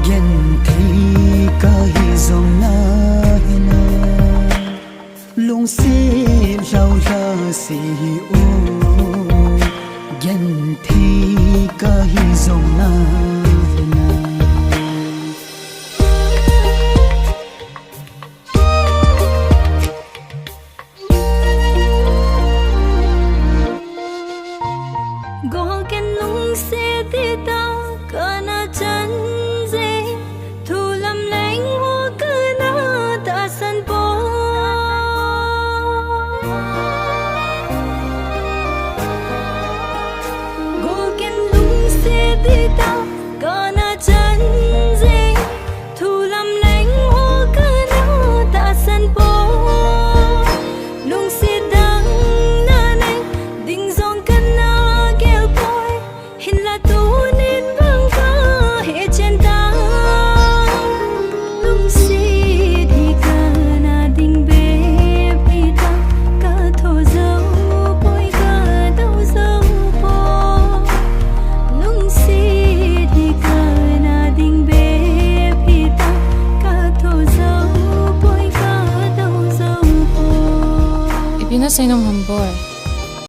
gen thi ka hi zong na hina lung si rau ra si u gen thi ka hi zong na hina Golken nung se ti ta kana chan je thu lam leng ho kana ta san po Golken nung se ti ta kana chan je thu lam leng ho kana ta san po lung si dang na nai ding zong kana hin la tu nin bang ka he chen ta lung si di ka na ding be pi ta ka tho zau poi ka dau zau po lung si di ka na ding be pi ta ka tho zau poi ka dau zau po Ipina sa inom hambor